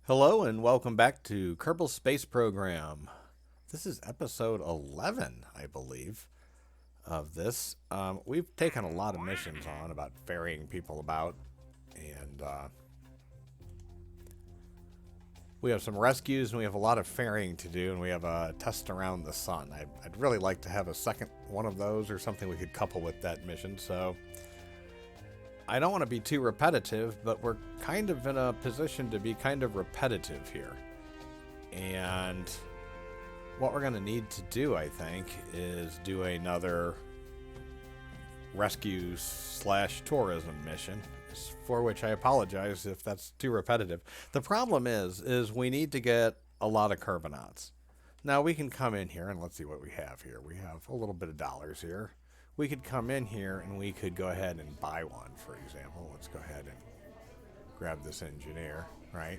Hello and welcome back to Kerbal Space Program. This is episode 11, I believe, of this. We've taken a lot of missions on about ferrying people about, and we have some rescues and we have a lot of ferrying to do, and we have a test around the sun. I'd really like to have a second one of those or something we could couple with that mission, so I don't want to be too repetitive, but we're kind of in a position to be kind of repetitive here. And what we're going to need to do, I think, is do another rescue / tourism mission, for which I apologize if that's too repetitive. The problem is we need to get a lot of carbonauts. Now we can come in here and let's see what we have here. We have a little bit of dollars here. We could come in here and we could go ahead and buy one, for example. Let's go ahead and grab this engineer, right?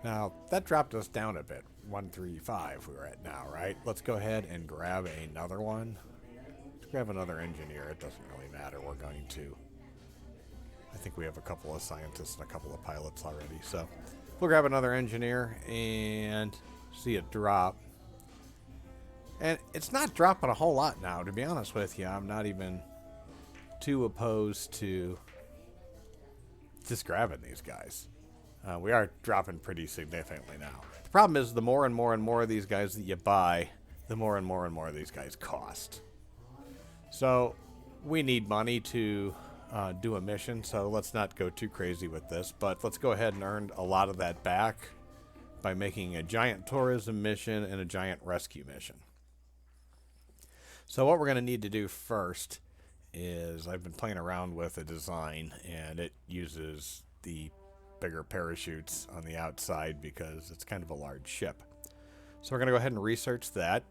Now, that dropped us down a bit. 135 we're at now, right? Let's go ahead and grab another one. Let's grab another engineer. It doesn't really matter. We're going to. I think we have a couple of scientists and a couple of pilots already. So we'll grab another engineer and see it drop. And it's not dropping a whole lot now, to be honest with you. I'm not even too opposed to just grabbing these guys. We are dropping pretty significantly now. The problem is the more and more and more of these guys that you buy, the more and more and more of these guys cost. So we need money to do a mission, so let's not go too crazy with this. But let's go ahead and earn a lot of that back by making a giant tourism mission and a giant rescue mission. So what we're going to need to do first is I've been playing around with a design, and it uses the bigger parachutes on the outside because it's kind of a large ship. So we're going to go ahead and research that.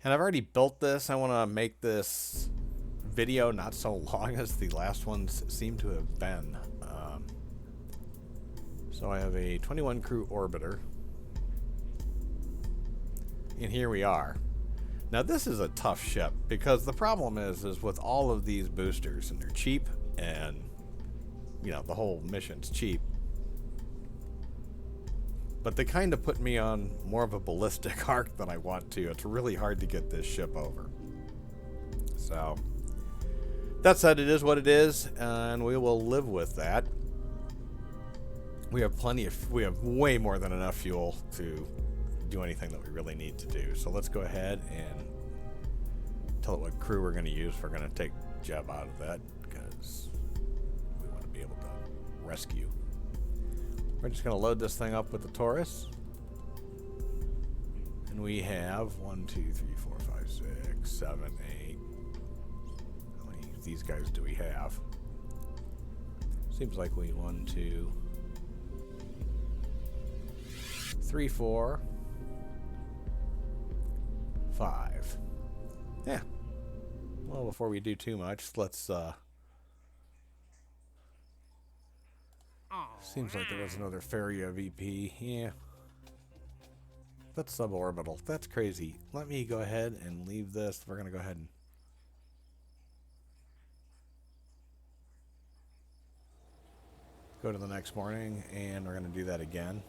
And I've already built this. I want to make this video not so long as the last ones seem to have been. So I have a 21 crew orbiter. And here we are. Now this is a tough ship because the problem is with all of these boosters, and they're cheap, and you know the whole mission's cheap, but they kind of put me on more of a ballistic arc than I want to. It's really hard to get this ship over. So that said, it is what it is, and we will live with that. We have way more than enough fuel to do anything that we really need to do. So let's go ahead and tell it what crew we're going to use. We're going to take Jeb out of that because we want to be able to rescue. We're just going to load this thing up with the Taurus. And we have 1, 2, 3, 4, 5, 6, 7, 8. How many of these guys do we have? Seems like we 1, 2, 3, 4, 5. Yeah. Well, before we do too much, let's seems like there was another ferry VP. Yeah. That's suborbital. That's crazy. Let me go ahead and leave this. We're going to go ahead and go to the next morning, and we're going to do that again.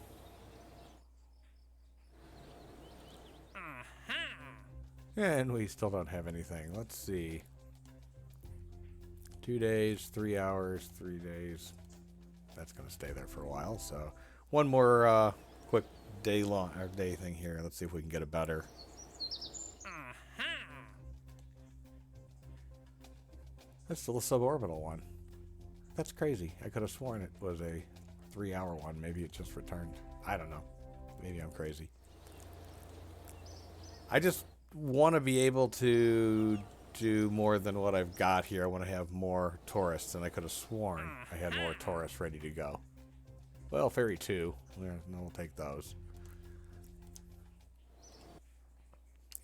And we still don't have anything. Let's see. 2 days, 3 hours, 3 days. That's going to stay there for a while. So one more quick day thing here. Let's see if we can get a better. That's still a suborbital one. That's crazy. I could have sworn it was a 3-hour one. Maybe it just returned. I don't know. Maybe I'm crazy. I just want to be able to do more than what I've got here. I want to have more tourists, and I could have sworn I had more tourists ready to go. Well, ferry 2. We'll take those.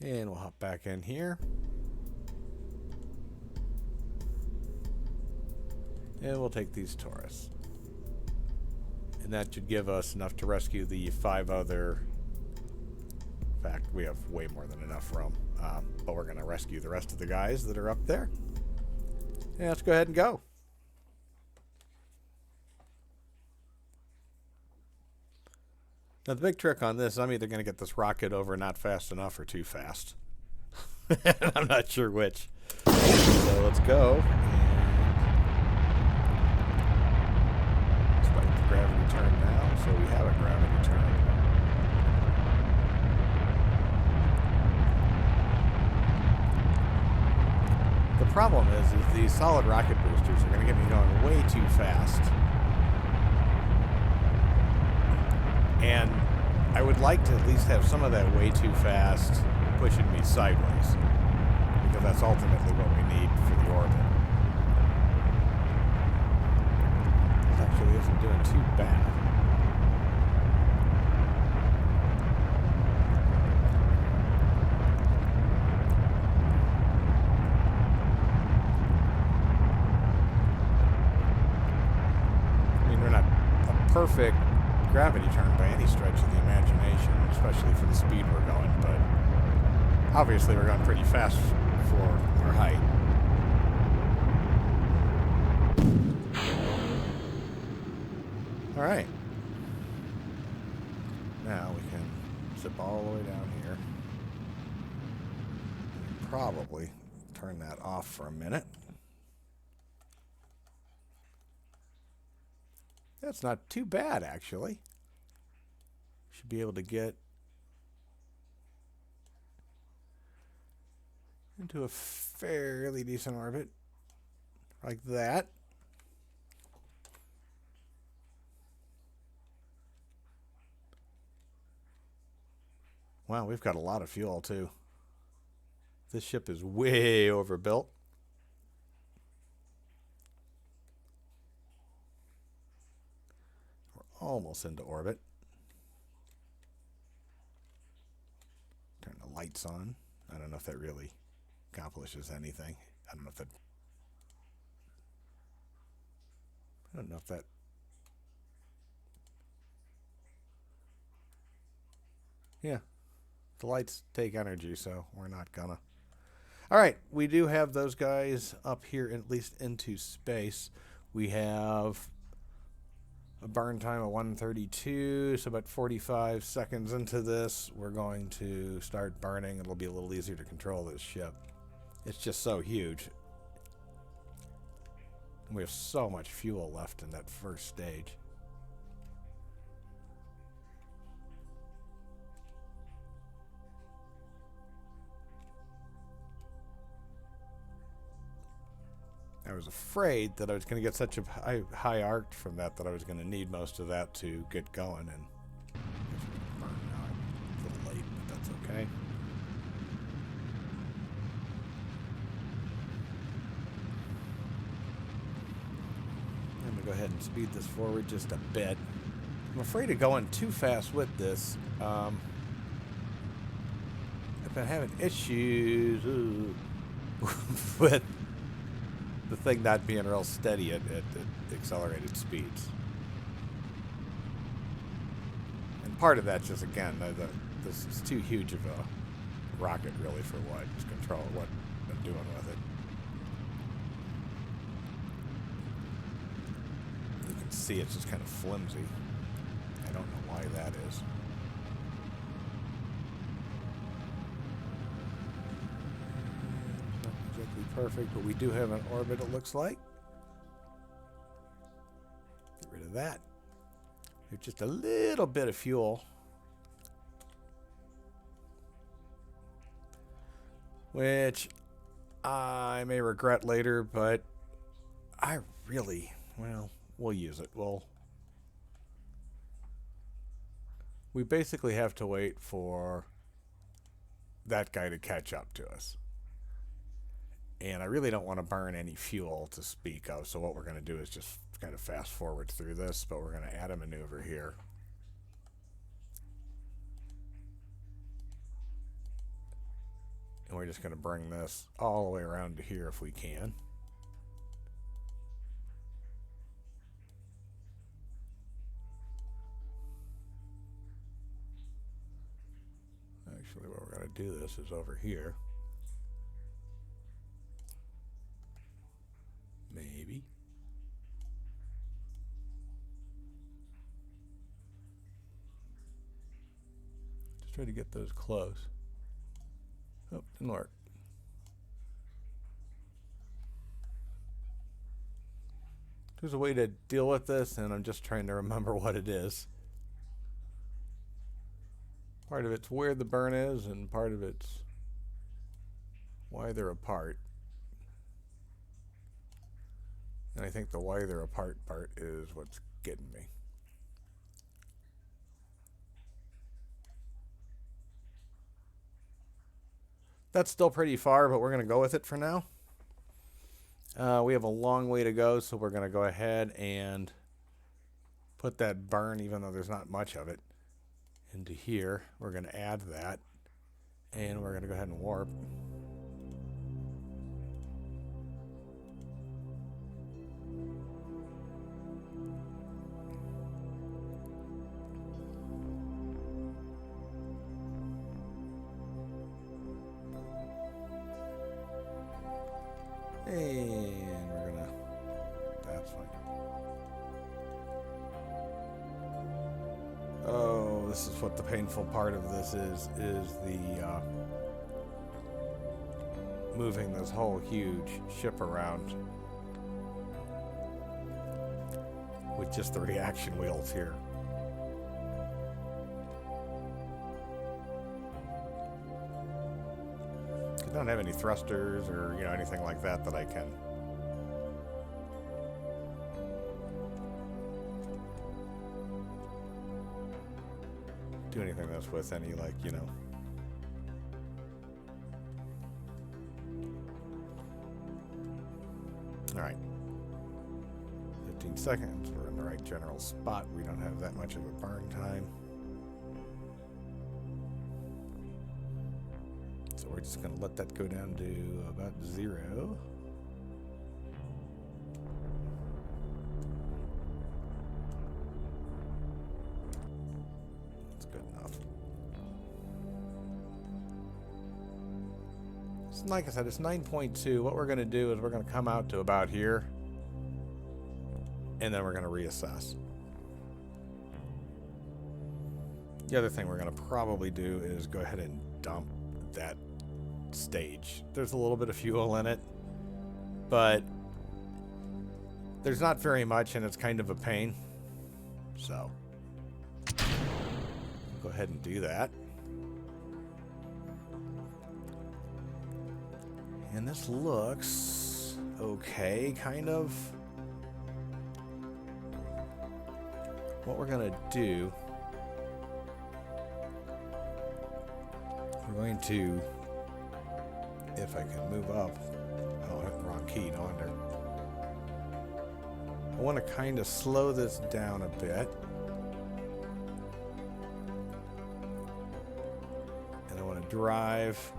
And we'll hop back in here. And we'll take these tourists. And that should give us enough to rescue the 5 other. In fact, we have way more than enough room. But we're going to rescue the rest of the guys that are up there. Yeah, let's go ahead and go. Now, the big trick on this, I'm either going to get this rocket over not fast enough or too fast. I'm not sure which. So let's go. Let's wait the gravity turn now. So we have a gravity turn. The problem is these solid rocket boosters are going to get me going way too fast. And I would like to at least have some of that way too fast pushing me sideways, because that's ultimately what we need for the orbit. It actually isn't doing too bad. I mean, we're not a perfect gravity turn by any stretch of the imagination, especially for the speed we're going, but obviously we're going pretty fast for our height. Alright. Now we can zip all the way down here. Probably turn that off for a minute. That's not too bad, actually. Should be able to get into a fairly decent orbit, like that. Wow, we've got a lot of fuel, too. This ship is way overbuilt. Almost into orbit. Turn the lights on. I don't know if that really accomplishes anything. I don't know if that yeah, the lights take energy, so we're not gonna. All right, we do have those guys up here, at least into space. We have a burn time of 132, so about 45 seconds into this, we're going to start burning. It'll be a little easier to control this ship. It's just so huge. And we have so much fuel left in that first stage. I was afraid that I was going to get such a high arc from that I was going to need most of that to get going, and burn now. I'm a little late, but that's okay. I'm going to go ahead and speed this forward just a bit. I'm afraid of going too fast with this. I've been having issues with the thing not being real steady at accelerated speeds. And part of that's just, again, this is too huge of a rocket, really, for what I'm doing with it. You can see it's just kind of flimsy. I don't know why that is. Perfect, but we do have an orbit, it looks like. Get rid of that. There's just a little bit of fuel, which I may regret later, but I really, well, we'll use it. We basically have to wait for that guy to catch up to us. And I really don't want to burn any fuel to speak of, so what we're going to do is just kind of fast forward through this, but we're going to add a maneuver here. And we're just going to bring this all the way around to here if we can. Actually, what we're going to do this is over here. Maybe. Try to get those close. Oh, didn't work. There's a way to deal with this, and I'm just trying to remember what it is. Part of it's where the burn is, and part of it's why they're apart. And I think the why they're apart part is what's getting me. That's still pretty far, but we're going to go with it for now. We have a long way to go, so we're going to go ahead and put that burn, even though there's not much of it, into here. We're going to add that, and we're going to go ahead and warp. And we're gonna, that's fine. Oh, this is what the painful part of this is the moving this whole huge ship around with just the reaction wheels here. I don't have any thrusters or, you know, anything like that that I can do anything else with any, like, you know. All right. 15 seconds. We're in the right general spot. We don't have that much of a burn time. So we're just going to let that go down to about 0. That's good enough. So like I said, it's 9.2. What we're going to do is we're going to come out to about here, and then we're going to reassess. The other thing we're going to probably do is go ahead and dump that stage. There's a little bit of fuel in it, but there's not very much, and it's kind of a pain. So go ahead and do that. And this looks okay, kind of. What we're gonna do, we're going to, if I can move up. Oh, I hit the wrong key, no wonder. I want to kind of slow this down a bit. And I want to drive.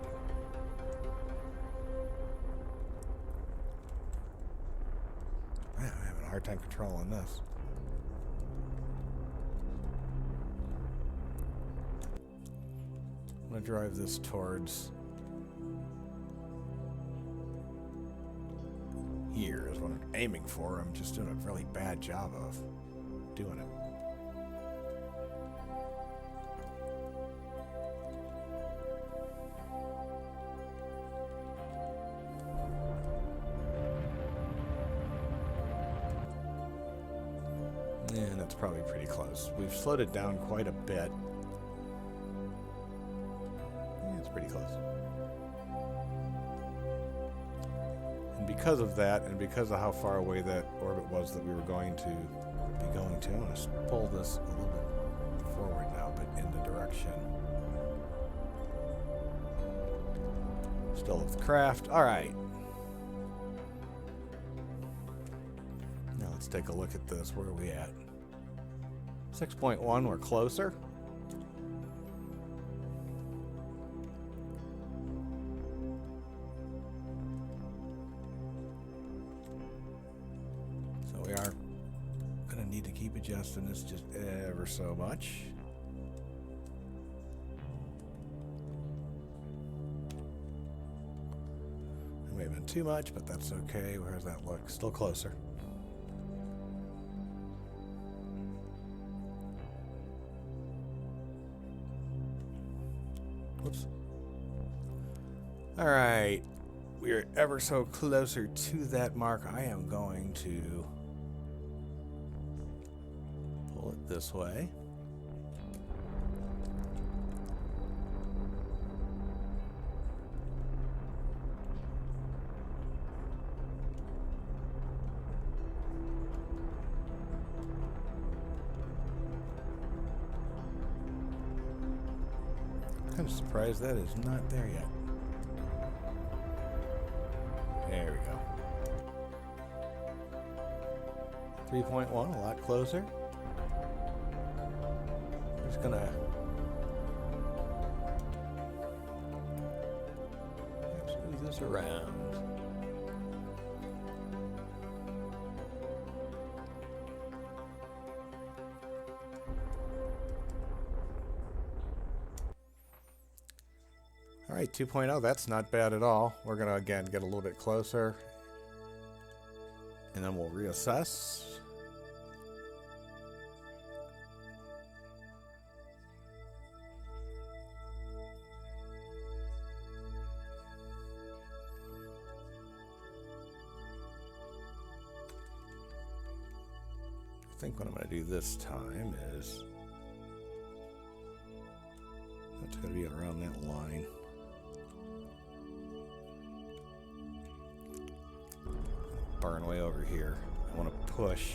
Man, I'm having a hard time controlling this. I'm going to drive this towards here is what I'm aiming for. I'm just doing a really bad job of doing it. And that's probably pretty close. We've slowed it down quite a bit. Yeah, it's pretty close. And because of that, and because of how far away that orbit was that we were going to be going to, I'm going to pull this a little bit forward now, but in the direction still of the craft. All right. Now let's take a look at this. Where are we at? 6.1, we're closer. So we are going to need to keep adjusting this just ever so much. It may have been too much, but that's okay. Where does that look? Still closer. Whoops. Alright. We're ever so closer to that mark. I am going to pull it this way. I'm surprised that is not there yet. There we go. 3.1, a lot closer. Just gonna move this around. All right, 2.0, that's not bad at all. We're gonna again get a little bit closer and then we'll reassess. I think what I'm gonna do this time is it's gonna be around that line. Burn way over here. I want to push.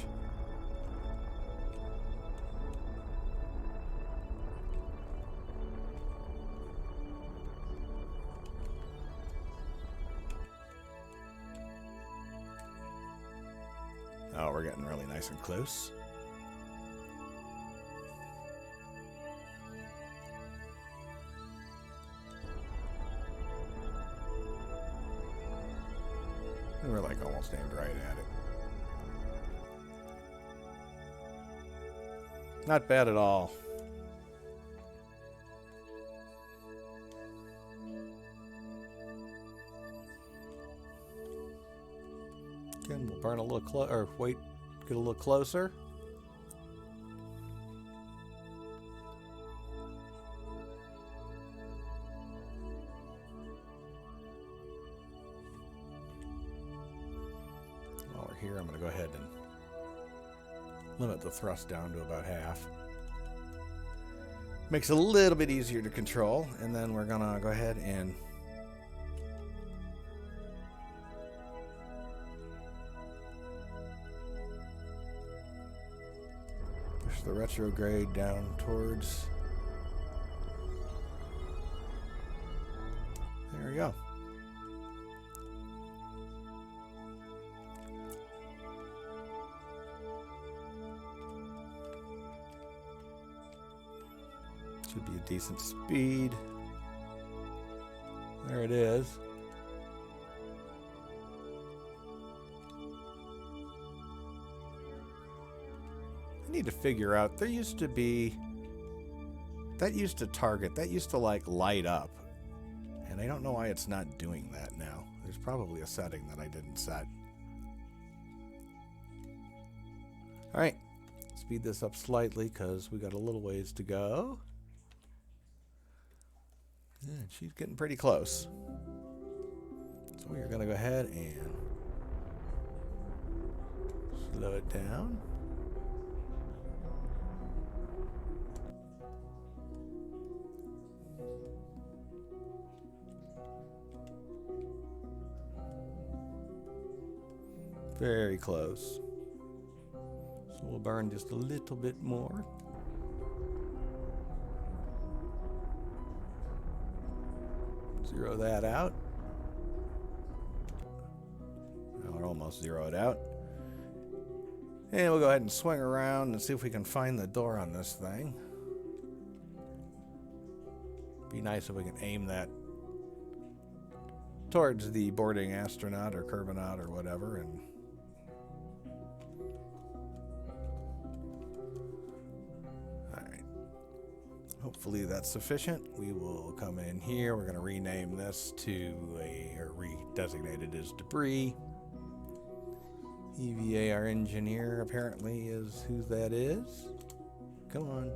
Oh, we're getting really nice and close. And we're like almost aimed right at it. Not bad at all. Again, we'll burn a little or wait, get a little closer. While we're here, I'm going to go ahead and limit the thrust down to about half. Makes it a little bit easier to control, and then we're going to go ahead and push the retrograde down towards. There we go. Should be a decent speed. There it is. I need to figure out, there used to be, that used to target, that used to like light up. And I don't know why it's not doing that now. There's probably a setting that I didn't set. All right, speed this up slightly because we got a little ways to go. And she's getting pretty close. So we are going to go ahead and slow it down. Very close. So we'll burn just a little bit more. Zero that out. Well, we're almost zeroed out. And we'll go ahead and swing around and see if we can find the door on this thing. Be nice if we can aim that towards the boarding astronaut or Kerbonaut or whatever. And hopefully that's sufficient. We will come in here. We're going to rename this to or redesignate it as debris. EVA, our engineer, apparently is who that is. Come on.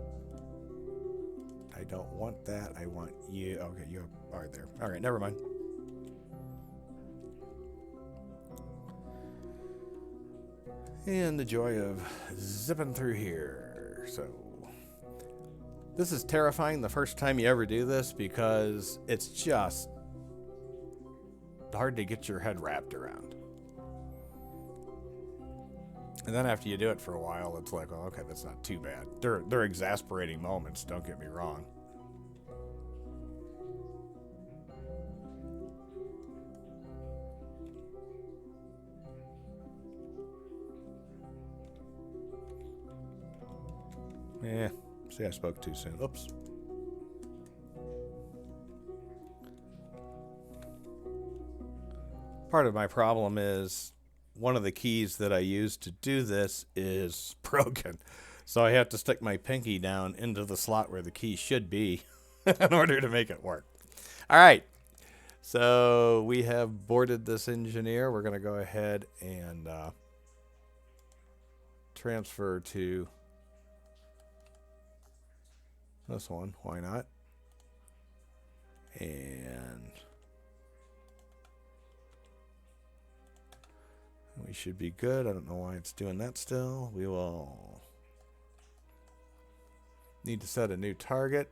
I don't want that. I want you. Okay, you are there. All right, never mind. And the joy of zipping through here. So, this is terrifying the first time you ever do this because it's just hard to get your head wrapped around. And then after you do it for a while, it's like, well, okay, that's not too bad. They're exasperating moments, don't get me wrong. Yeah, see, I spoke too soon. Oops. Part of my problem is one of the keys that I use to do this is broken. So I have to stick my pinky down into the slot where the key should be in order to make it work. All right. So we have boarded this engineer. We're going to go ahead and transfer to this one. Why not? And we should be good. I don't know why it's doing that still. We will need to set a new target.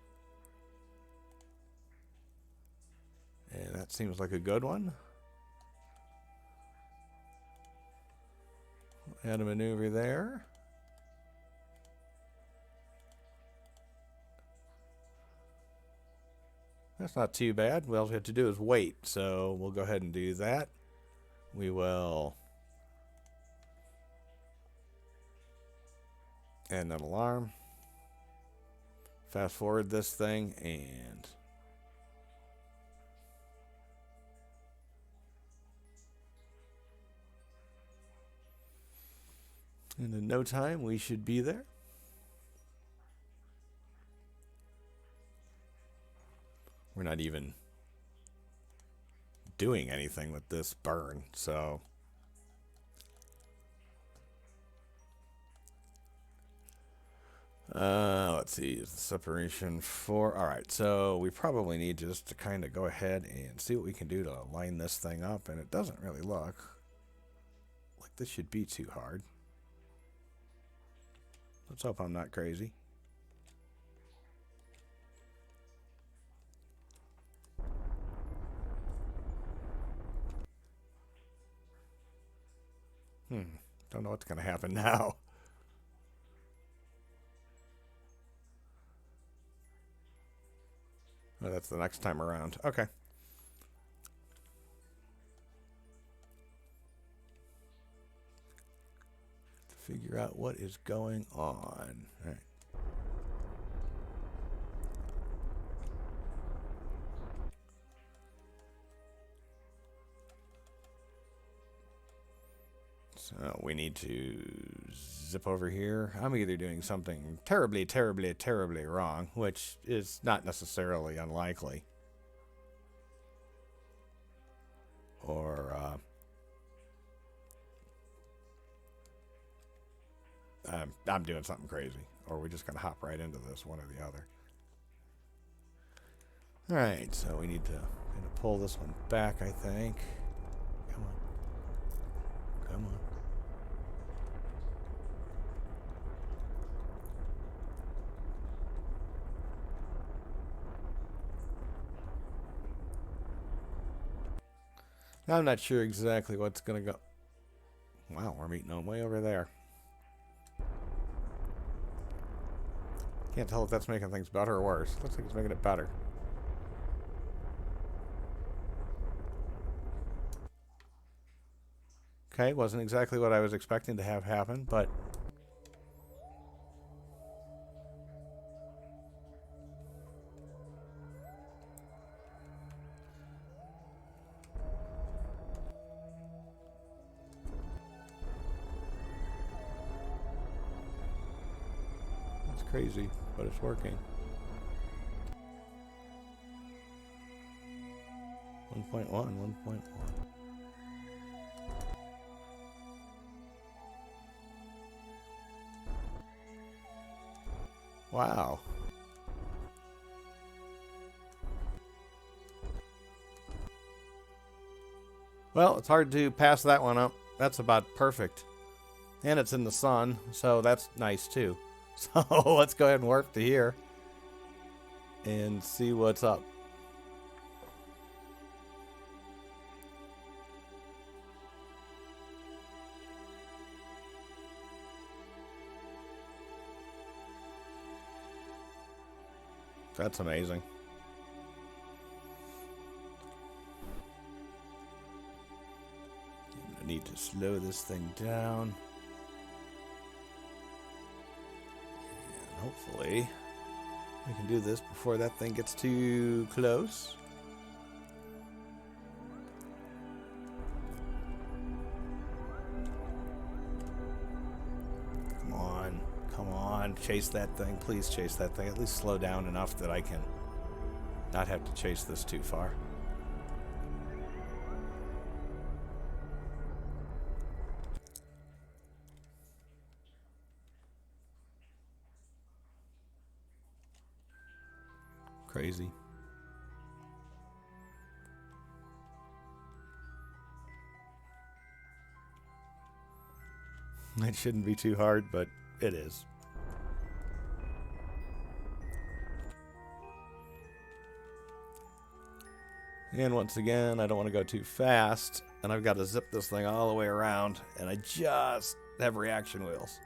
And that seems like a good one. Add a maneuver there. That's not too bad. All we have to do is wait. So we'll go ahead and do that. We will add an alarm. Fast forward this thing and in no time we should be there. We're not even doing anything with this burn, so let's see, separation 4. All right, so we probably need just to kind of go ahead and see what we can do to line this thing up, and it doesn't really look like this should be too hard. Let's hope I'm not crazy. Don't know what's going to happen now. Oh, that's the next time around. Okay. To figure out what is going on. All right. So we need to zip over here. I'm either doing something terribly, terribly, terribly wrong, which is not necessarily unlikely. Or I'm doing something crazy. Or we're just going to hop right into this, one or the other. All right, so we need to kind of pull this one back, I think. Come on. Come on. I'm not sure exactly what's going to go. Wow, we're meeting on way over there. Can't tell if that's making things better or worse. Looks like it's making it better. Okay, wasn't exactly what I was expecting to have happen, but it's crazy, but it's working. 1.1, 1.1. Wow. Well, it's hard to pass that one up. That's about perfect. And it's in the sun, so that's nice too. So let's go ahead and warp to here and see what's up. That's amazing. I need to slow this thing down. And hopefully we can do this before that thing gets too close. Come on. Come on. Chase that thing. Please chase that thing. At least slow down enough that I can not have to chase this too far. Crazy. It shouldn't be too hard, but it is. And once again, I don't want to go too fast, and I've got to zip this thing all the way around, and I just have reaction wheels.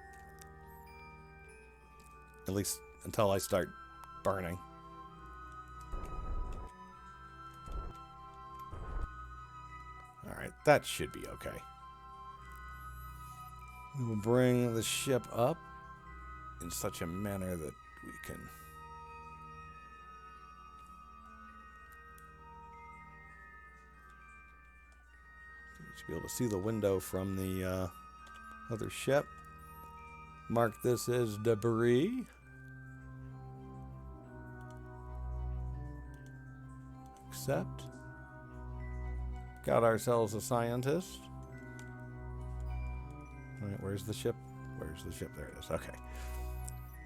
At least until I start burning. Alright, that should be okay. We will bring the ship up in such a manner that we can... should be able to see the window from the other ship. Mark this as debris. Accept. Got ourselves a scientist. All right, where's the ship? Where's the ship? There it is. Okay.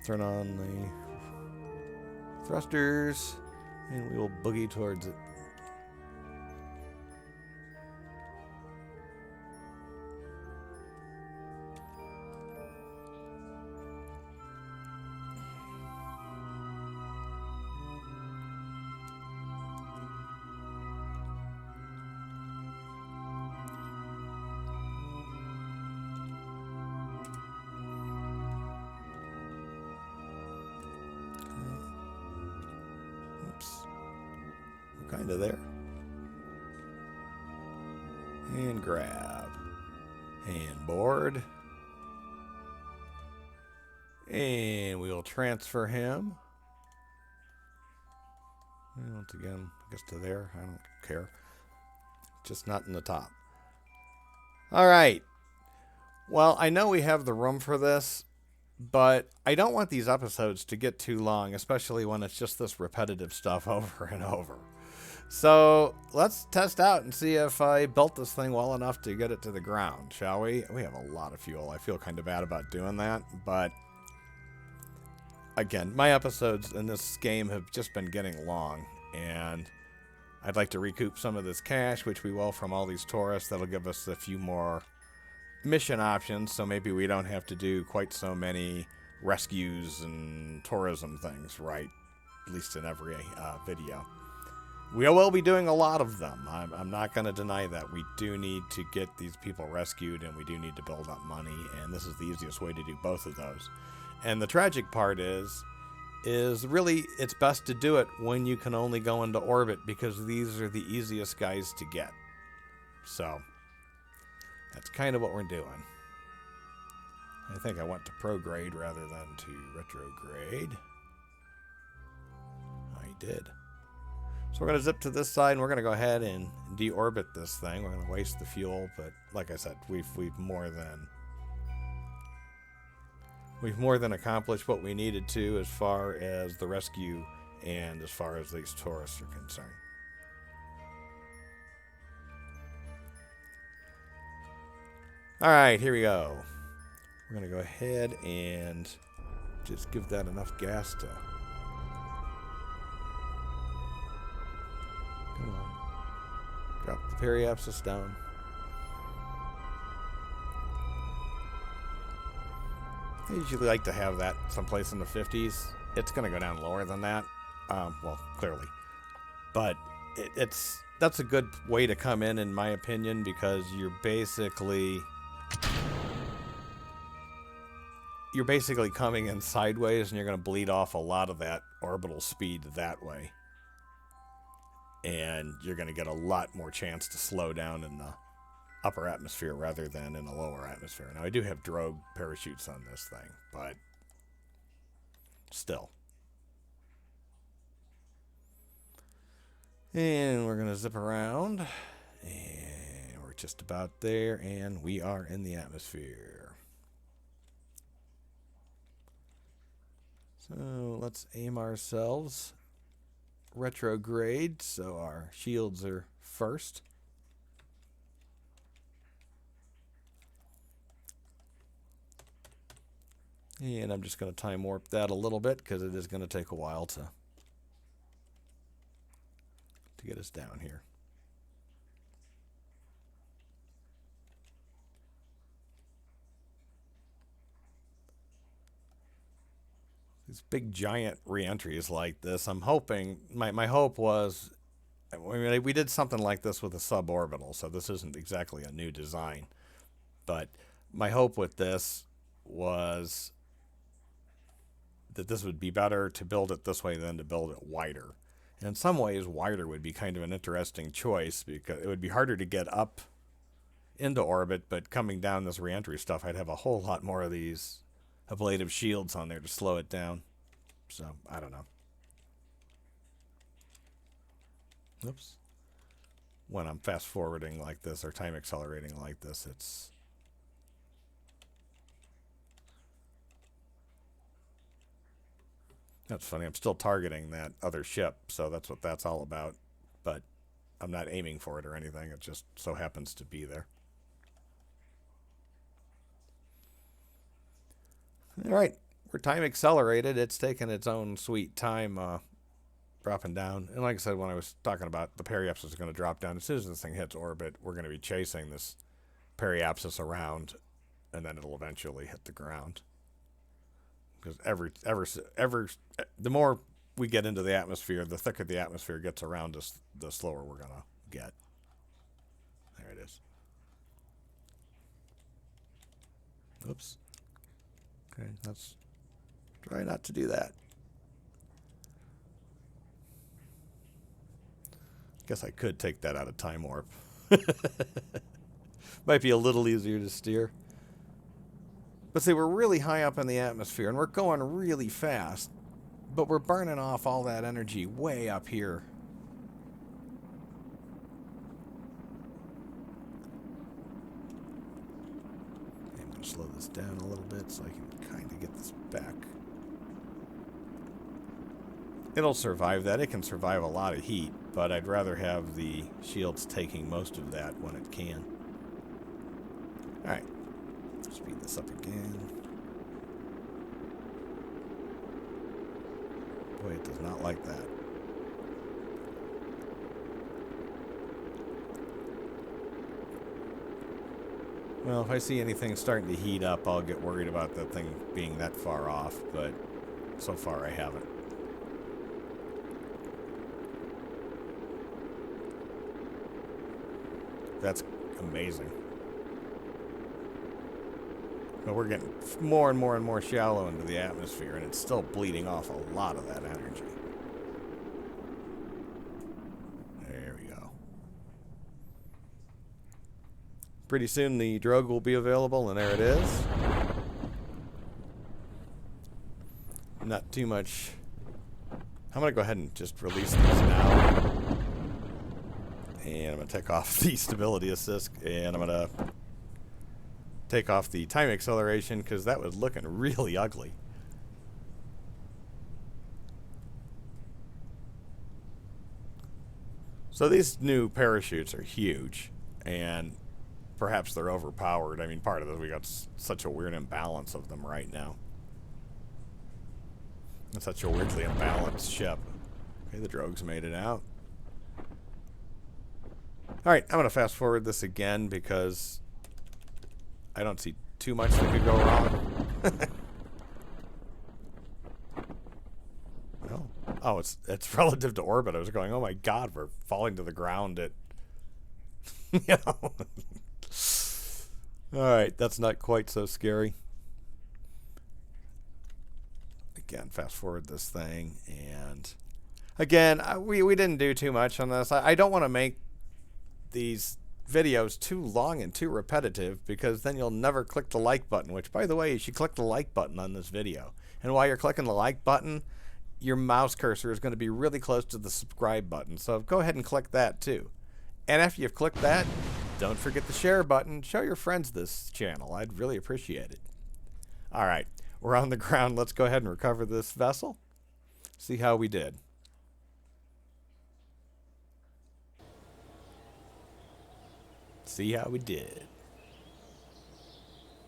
Turn on the thrusters, and we will boogie towards it. Kind of there. And grab. And board. And we'll transfer him. And once again, I guess to there. I don't care. Just not in the top. All right. Well, I know we have the room for this, but I don't want these episodes to get too long, especially when it's just this repetitive stuff over and over. So let's test out and see if I built this thing well enough to get it to the ground, shall we? We have a lot of fuel. I feel kind of bad about doing that, but again, my episodes in this game have just been getting long, and I'd like to recoup some of this cash, which we will from all these tourists. That'll give us a few more mission options, so maybe we don't have to do quite so many rescues and tourism things, right? At least in every video. We will be doing a lot of them. I'm not going to deny that. We do need to get these people rescued, and we do need to build up money, and this is the easiest way to do both of those. And the tragic part is really it's best to do it when you can only go into orbit, because these are the easiest guys to get. So that's kind of what we're doing. I think I went to prograde rather than to retrograde. I did. So we're going to zip to this side, and we're going to go ahead and deorbit this thing. We're going to waste the fuel, but like I said, we've more than accomplished what we needed to as far as the rescue and as far as these tourists are concerned. All right, here we go. We're going to go ahead and just give that enough gas to... Come on. Drop the periapsis down. I usually like to have that someplace in the 50s. It's going to go down lower than that. Well, clearly. But that's a good way to come in my opinion, because you're basically coming in sideways, and you're going to bleed off a lot of that orbital speed that way. And you're going to get a lot more chance to slow down in the upper atmosphere rather than in the lower atmosphere. Now, I do have drogue parachutes on this thing, but still. And we're going to zip around, and we're just about there, and we are in the atmosphere. So let's aim ourselves retrograde, so our shields are first. And I'm just going to time warp that a little bit, because it is going to take a while to get us down here. These big giant reentries like this, I'm hoping, my hope was, I mean, we did something like this with a suborbital, so this isn't exactly a new design. But my hope with this was that this would be better to build it this way than to build it wider. And in some ways, wider would be kind of an interesting choice, because it would be harder to get up into orbit, but coming down this reentry stuff, I'd have a whole lot more of these ablative shields on there to slow it down. So, I don't know. Oops. When I'm fast forwarding like this or time accelerating like this, it's... That's funny. I'm still targeting that other ship, so that's what that's all about. But I'm not aiming for it or anything. It just so happens to be there. All right. We're time accelerated. It's taken its own sweet time dropping down. And like I said, when I was talking about the periapsis is going to drop down, as soon as this thing hits orbit, we're going to be chasing this periapsis around, and then it'll eventually hit the ground. Because the more we get into the atmosphere, the thicker the atmosphere gets around us, the slower we're going to get. There it is. Oops. Okay, let's try not to do that. Guess I could take that out of time warp. Might be a little easier to steer. But see, we're really high up in the atmosphere, and we're going really fast, but we're burning off all that energy way up here. I'm going to slow this down a little bit so I can kind of get this back. It'll survive that. It can survive a lot of heat, but I'd rather have the shields taking most of that when it can. Alright. Speed this up again. Boy, it does not like that. Well, if I see anything starting to heat up, I'll get worried about that thing being that far off, but so far I haven't. That's amazing. But we're getting more and more and more shallow into the atmosphere, and it's still bleeding off a lot of that energy. There we go. Pretty soon the drogue will be available, and there it is. Not too much. I'm going to go ahead and just release these now. And I'm going to take off the stability assist, and I'm going to take off the time acceleration, because that was looking really ugly. So these new parachutes are huge, and perhaps they're overpowered. I mean, part of it, we got such a weird imbalance of them right now. It's such a weirdly imbalanced ship. Okay, the drogues made it out. Alright, I'm going to fast forward this again because I don't see too much that could go wrong. Oh, it's relative to orbit. I was going, oh my god, we're falling to the ground at, you know. All right, that's not quite so scary. Again, fast forward this thing, and again, we didn't do too much on this. I don't want to make these videos too long and too repetitive, because then you'll never click the like button, which, by the way, you should click the like button on this video. And while you're clicking the like button, your mouse cursor is going to be really close to the subscribe button, so go ahead and click that too. And after you've clicked that, don't forget the share button. Show your friends this channel. I'd really appreciate it. All right, we're on the ground. Let's go ahead and recover this vessel. See how we did. See how we did.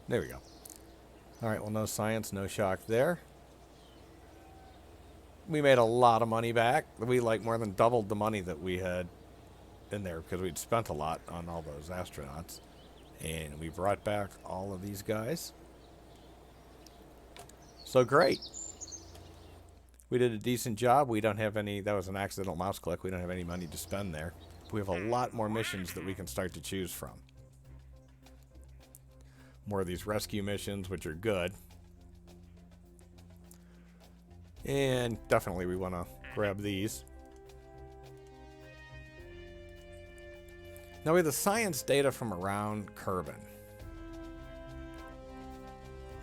There we go. All right, well, no science, no shock there. We made a lot of money back. We like more than doubled the money that we had in there because we'd spent a lot on all those astronauts. And we brought back all of these guys. So great. We did a decent job. We don't have any, that was an accidental mouse click. We don't have any money to spend there. We have a lot more missions that we can start to choose from. More of these rescue missions, which are good. And definitely we want to grab these. Now we have the science data from around Kerbin.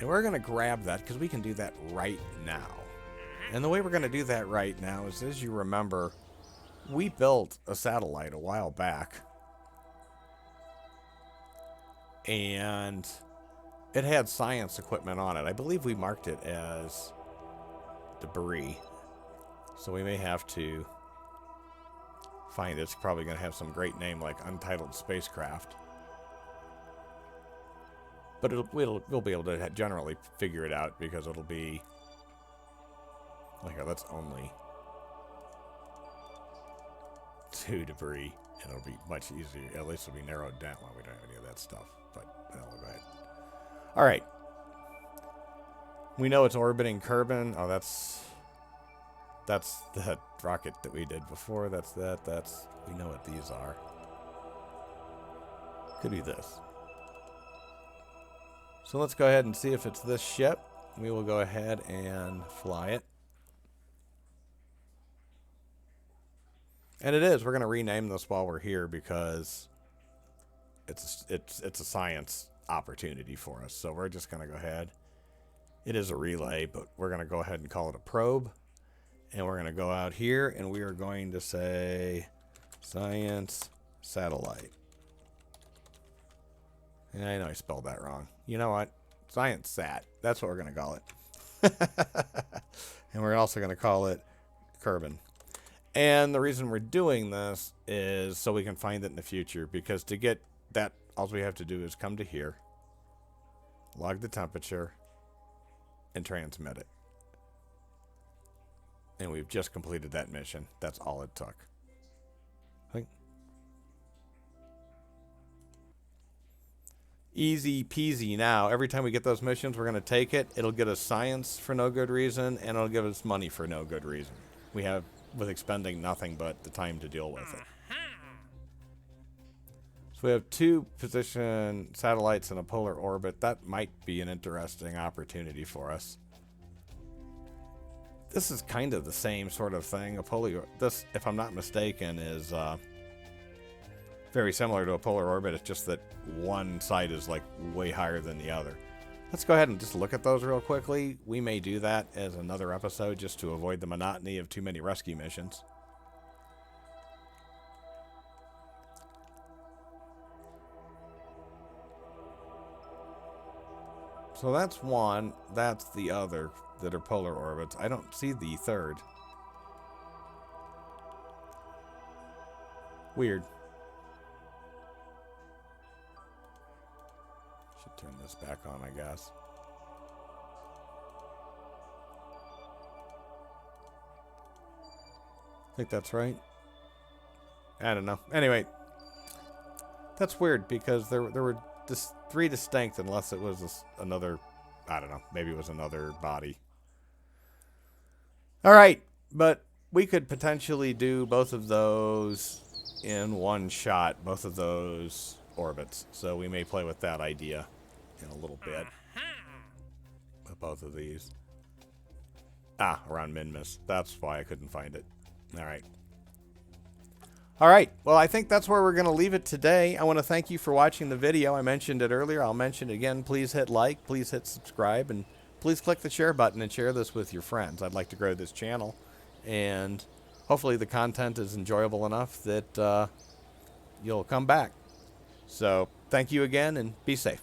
And we're going to grab that because we can do that right now. And the way we're going to do that right now is, as you remember, we built a satellite a while back. And it had science equipment on it. I believe we marked it as debris. So we may have to find it. It's probably going to have some great name like Untitled Spacecraft. But we'll be able to generally figure it out because it'll be... Like, that's only 2 debris, and it'll be much easier. At least it'll be narrowed down. Well, we don't have any of that stuff, but we'll go ahead. All right. We know it's orbiting Kerbin. Oh, that's the rocket that we did before. That's we know what these are. Could be this. So let's go ahead and see if it's this ship. We will go ahead and fly it. And it is. We're going to rename this while we're here because it's a science opportunity for us. So we're just going to go ahead. It is a relay, but we're going to go ahead and call it a probe. And we're going to go out here and we are going to say science satellite. And I know I spelled that wrong. You know what? Science sat. That's what we're going to call it. And we're also going to call it Kerbin. And the reason we're doing this is so we can find it in the future. Because to get that, all we have to do is come to here, log the temperature, and transmit it. And we've just completed that mission. That's all it took. Easy peasy now. Every time we get those missions, we're going to take it. It'll get us science for no good reason, and it'll give us money for no good reason. We have, with expending nothing but the time to deal with it. So we have 2 position satellites in a polar orbit. That might be an interesting opportunity for us. This is kind of the same sort of thing. This, if I'm not mistaken, is very similar to a polar orbit. It's just that one side is like way higher than the other. Let's go ahead and just look at those real quickly. We may do that as another episode just to avoid the monotony of too many rescue missions. So that's one. That's the other that are polar orbits. I don't see the third. Weird. Should turn this back on, I guess. I think that's right. I don't know. Anyway, that's weird because there were just 3 distinct, unless it was another, I don't know, maybe it was another body. All right, but we could potentially do both of those in one shot, both of those orbits. So we may play with that idea in a little bit. With both of these. Around Minmus. That's why I couldn't find it. All right. All right. Well, I think that's where we're going to leave it today. I want to thank you for watching the video. I mentioned it earlier. I'll mention it again. Please hit like. Please hit subscribe. And please click the share button and share this with your friends. I'd like to grow this channel. And hopefully the content is enjoyable enough that you'll come back. So thank you again and be safe.